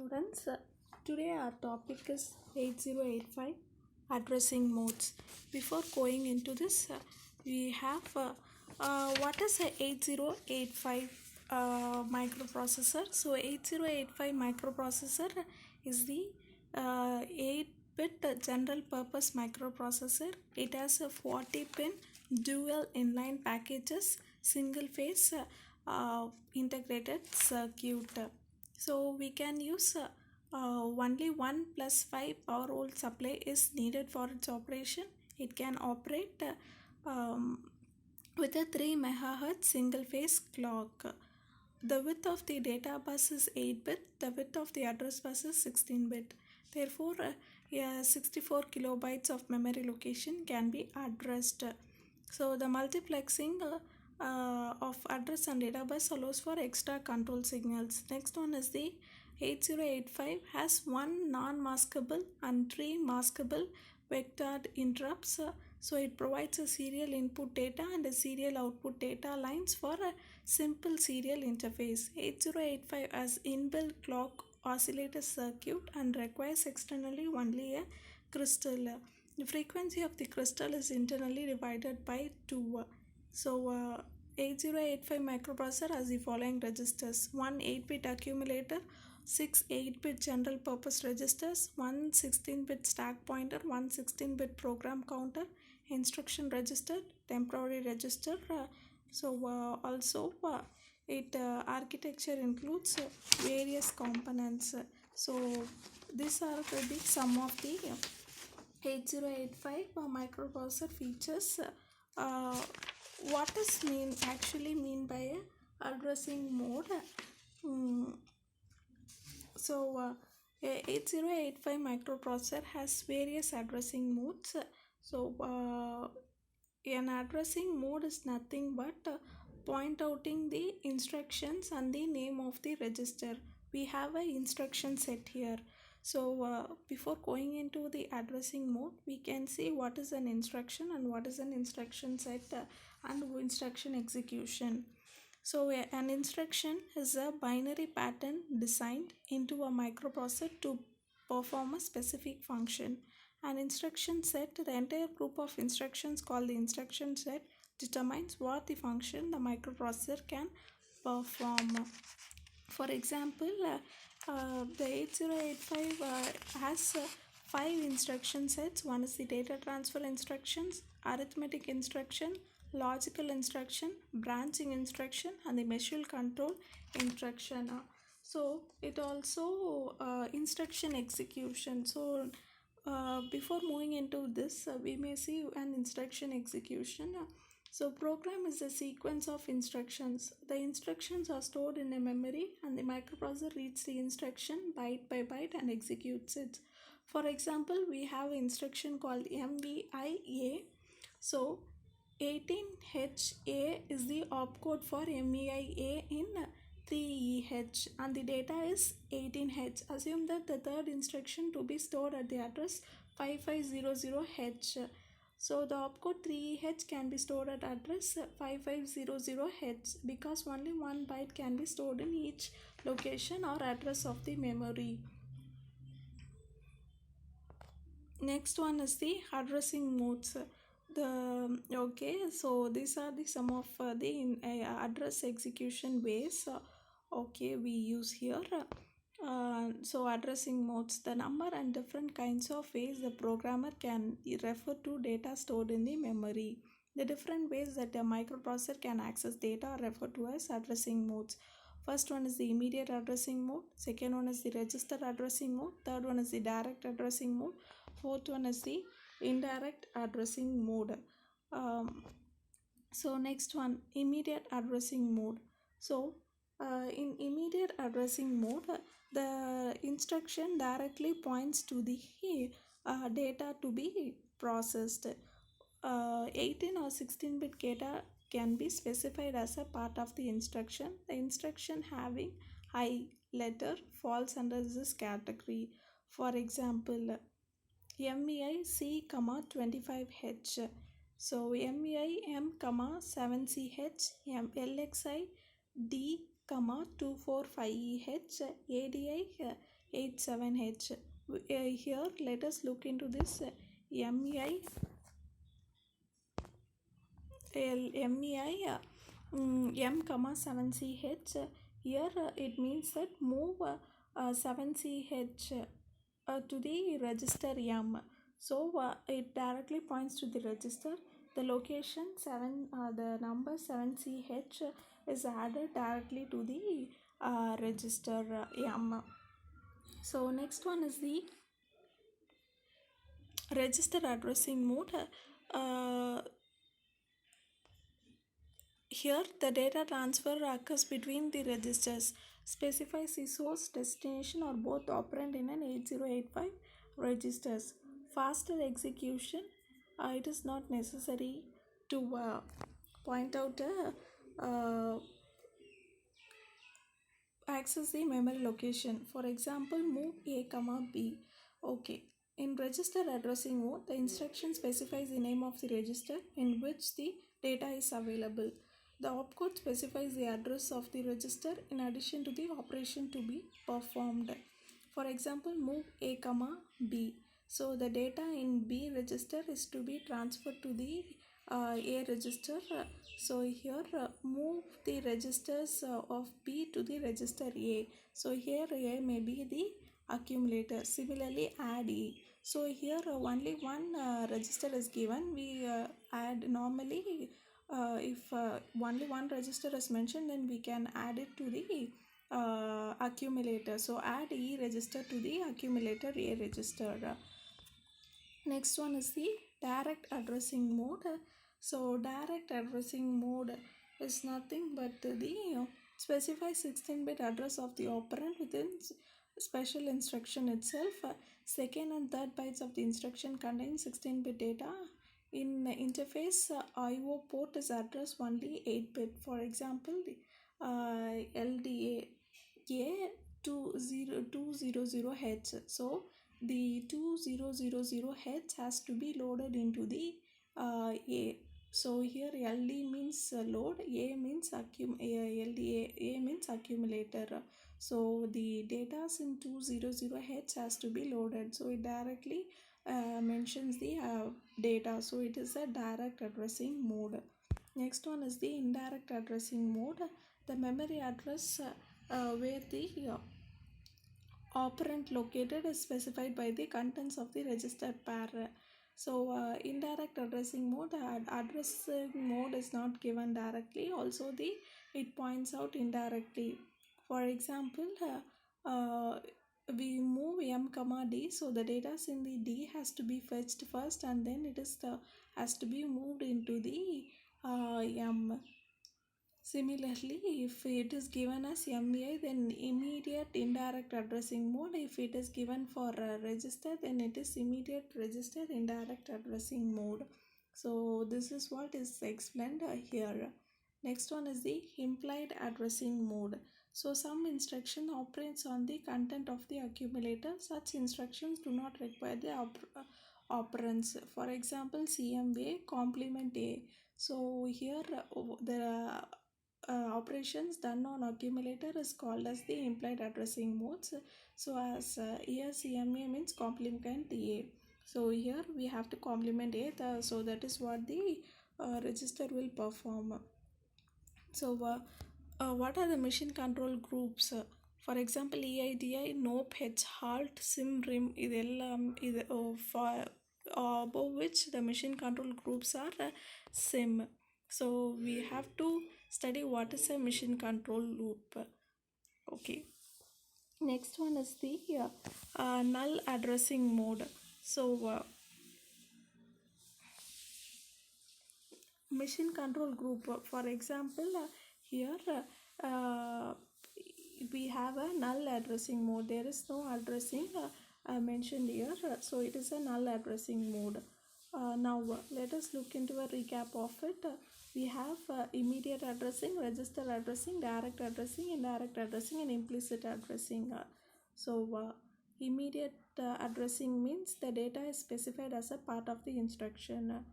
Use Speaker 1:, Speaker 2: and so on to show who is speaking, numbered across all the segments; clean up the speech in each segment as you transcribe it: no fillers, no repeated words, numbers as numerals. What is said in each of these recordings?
Speaker 1: students. Today our topic is 8085 addressing modes. Before going into this, we have what is a 8085 microprocessor. So 8085 microprocessor is the 8-bit general purpose microprocessor. It has a 40-pin dual inline packages, single phase integrated circuit. So we can use only 1 plus 5 power volt supply is needed for its operation. It can operate with a 3 megahertz single phase clock. The width of the data bus is 8-bit, the width of the address bus is 16-bit. Therefore, 64 kilobytes of memory location can be addressed. So the multiplexing of address and data bus allows for extra control signals. Next one is the 8085 has one non-maskable and three maskable vectored interrupts. So it provides a serial input data and a serial output data lines for a simple serial interface. 8085 has inbuilt clock oscillator circuit and requires externally only a crystal. The frequency of the crystal is internally divided by 2. So 8085 microprocessor has the following registers: one 8-bit accumulator, 6 8-bit general purpose registers, one 16-bit stack pointer, one 16-bit program counter, instruction register, temporary register. Also it architecture includes various components. So these are the some of the 8085 microprocessor features. Uh, what is actually mean by a addressing mode? Mm, a 8085 microprocessor has various addressing modes. An addressing mode is nothing but point outing the instructions and the name of the register. We have an instruction set here. Before going into the addressing mode, we can see what is an instruction and what is an instruction set and instruction execution. An instruction is a binary pattern designed into a microprocessor to perform a specific function. An instruction set, the entire group of instructions called the instruction set, determines what the function the microprocessor can perform. For example, the 8085 has 5 instruction sets. One is the data transfer instructions, arithmetic instruction, logical instruction, branching instruction, and the machine control instruction. So it also instruction execution. Before moving into this, we may see an instruction execution. Program is a sequence of instructions. The instructions are stored in a memory and the microprocessor reads the instruction byte by byte and executes it. For example, we have an instruction called MVIA. So 18HA is the opcode for MEIA in 3EH and the data is 18H. Assume that the third instruction to be stored at the address 5500H. So the opcode 3EH can be stored at address 5500H because only one byte can be stored in each location or address of the memory. Next one is the addressing modes. These are the some of the address execution ways we use here. Addressing modes, the number and different kinds of ways the programmer can refer to data stored in the memory. The different ways that a microprocessor can access data are referred to as addressing modes. First one is the immediate addressing mode, second one is the register addressing mode, third one is the direct addressing mode, fourth one is the indirect addressing mode. Next one, immediate addressing mode. In immediate addressing mode, the instruction directly points to the data to be processed. 18 or 16-bit data can be specified as a part of the instruction. The instruction having high letter falls under this category. For example, MEI C, 25H. So MEI M, 7CH, LXI D, 245EH, ADI 87H. Here let us look into this MEI MEI M comma 7CH. Here it means that move 7CH to the register M. So it directly points to the register. The location 7, the number 7CH is added directly to the register M. So next one is the register addressing mode. Uh, Here, the data transfer occurs between the registers, specifies the source, destination, or both operand in an 8085 registers. Faster execution, it is not necessary to point out access the memory location. For example, move A comma B. Okay. In register addressing mode, the instruction specifies the name of the register in which the data is available. The opcode specifies the address of the register in addition to the operation to be performed. For example, move A comma B. So the data in B register is to be transferred to the A register. So here move the registers of B to the register A. So here A may be the accumulator. Similarly, add E. So here only one register is given. We add normally if only one register is mentioned, then we can add it to the accumulator. So add E register to the accumulator A register. Next one is the direct addressing mode. So direct addressing mode is nothing but the specify 16-bit address of the operand within special instruction itself. Second and third bytes of the instruction contain 16-bit data. In interface, IO port is addressed only 8-bit. For example, the LDA A200H. So the 2000H has to be loaded into the A. So here LD means load, A means LDA, A means accumulator. So the data in 200H has to be loaded. So it directly mentions the data. So it is a direct addressing mode. Next one is the indirect addressing mode. The memory address where the operand located is specified by the contents of the registered pair. So indirect addressing mode, addressing mode is not given directly. Also it points out indirectly. For example, we move M comma D, so the data in the D has to be fetched first and then it is has to be moved into the M. Similarly, if it is given as MEI, then immediate indirect addressing mode. If it is given for register, then it is immediate register indirect addressing mode. So this is what is explained here. Next one is the implied addressing mode. So some instruction operates on the content of the accumulator. Such instructions do not require the operands. For example, CMA complement A. So here the operations done on accumulator is called as the implied addressing modes. So as here CMA means complement A. So here we have to complement A, so that is what the register will perform. So what are the machine control groups? For example, EIDI, NOP, H, HALT, SIM, RIM, above which the machine control groups are SIM. So we have to study what is a machine control loop. Okay. Next one is the null addressing mode. So machine control group, for example, here we have a null addressing mode. There is no addressing mentioned here, so it is a null addressing mode. Now let us look into a recap of it. We have immediate addressing, register addressing, direct addressing, indirect addressing, and implicit addressing. Immediate addressing means the data is specified as a part of the instruction.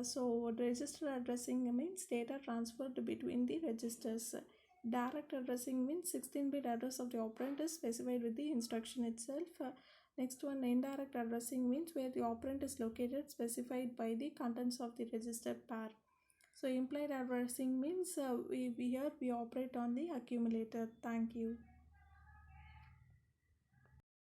Speaker 1: So register addressing means data transferred between the registers. Direct addressing means 16-bit address of the operand is specified with the instruction itself. Next one, indirect addressing means where the operand is located specified by the contents of the register pair. So implied addressing means we here we operate on the accumulator. Thank you.